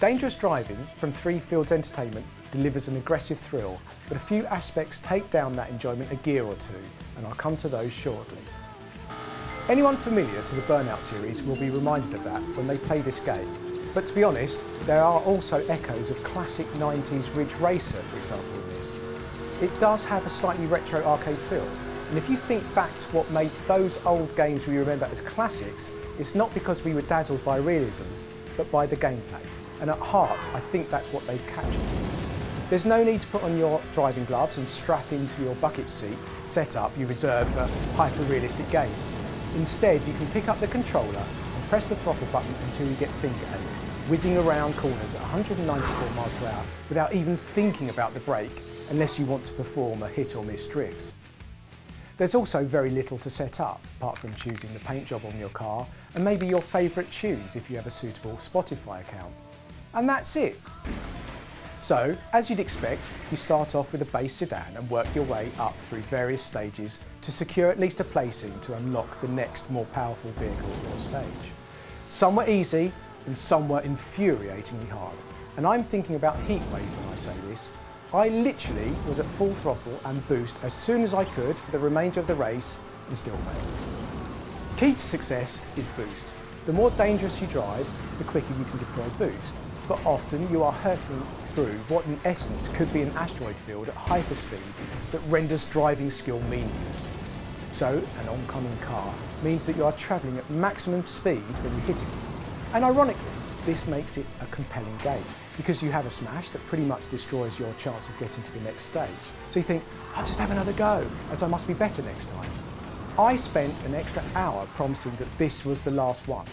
Dangerous driving from Three Fields Entertainment delivers an aggressive thrill, but a few aspects take down that enjoyment a gear or two, and I'll come to those shortly. Anyone familiar to the Burnout series will be reminded of that when they play this game, but to be honest, there are also echoes of classic 90s Ridge Racer, for example, in this. It does have a slightly retro arcade feel, and if you think back to what made those old games we remember as classics, it's not because we were dazzled by realism, but by the gameplay. And at heart, I think that's what they've captured. There's no need to put on your driving gloves and strap into your bucket seat setup you reserve for hyper-realistic games. Instead, you can pick up the controller and press the throttle button until you get finger ache, whizzing around corners at 194 miles per hour without even thinking about the brake, unless you want to perform a hit or miss drift. There's also very little to set up, apart from choosing the paint job on your car and maybe your favourite tunes if you have a suitable Spotify account. And that's it. So, as you'd expect, you start off with a base sedan and work your way up through various stages to secure at least a placing to unlock the next more powerful vehicle or stage. Some were easy and some were infuriatingly hard. And I'm thinking about heat wave when I say this. I literally was at full throttle and boost as soon as I could for the remainder of the race and still failed. Key to success is boost. The more dangerous you drive, the quicker you can deploy boost. But often you are hurtling through what in essence could be an asteroid field at hyperspeed that renders driving skill meaningless. So an oncoming car means that you are travelling at maximum speed when you hit it. And ironically, this makes it a compelling game because you have a smash that pretty much destroys your chance of getting to the next stage. So you think, I'll just have another go, as I must be better next time. I spent an extra hour promising that this was the last one.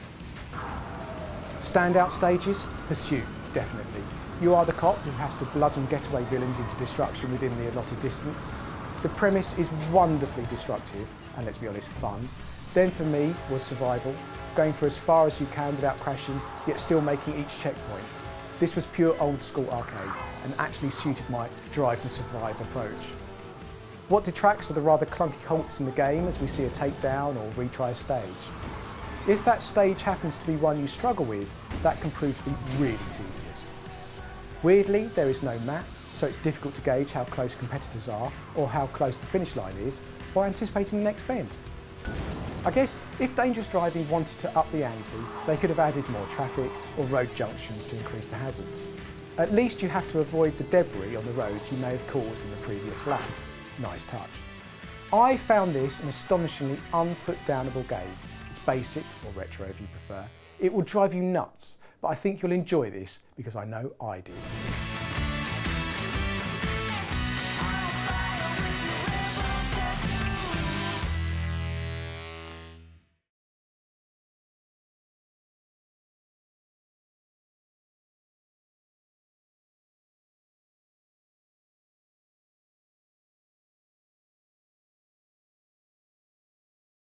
Standout stages? Pursuit, definitely. You are the cop who has to bludgeon getaway villains into destruction within the allotted distance. The premise is wonderfully destructive, and let's be honest, fun. Then for me was survival, going for as far as you can without crashing, yet still making each checkpoint. This was pure old school arcade, and actually suited my drive to survive approach. What detracts are the rather clunky halts in the game as we see a takedown or retry a stage. If that stage happens to be one you struggle with, that can prove to be really tedious. Weirdly, there is no map, so it's difficult to gauge how close competitors are or how close the finish line is by anticipating the next bend. I guess if Dangerous Driving wanted to up the ante, they could have added more traffic or road junctions to increase the hazards. At least you have to avoid the debris on the road you may have caused in the previous lap. Nice touch. I found this an astonishingly unput-downable game. It's basic, or retro if you prefer. It will drive you nuts, but I think you'll enjoy this because I know I did.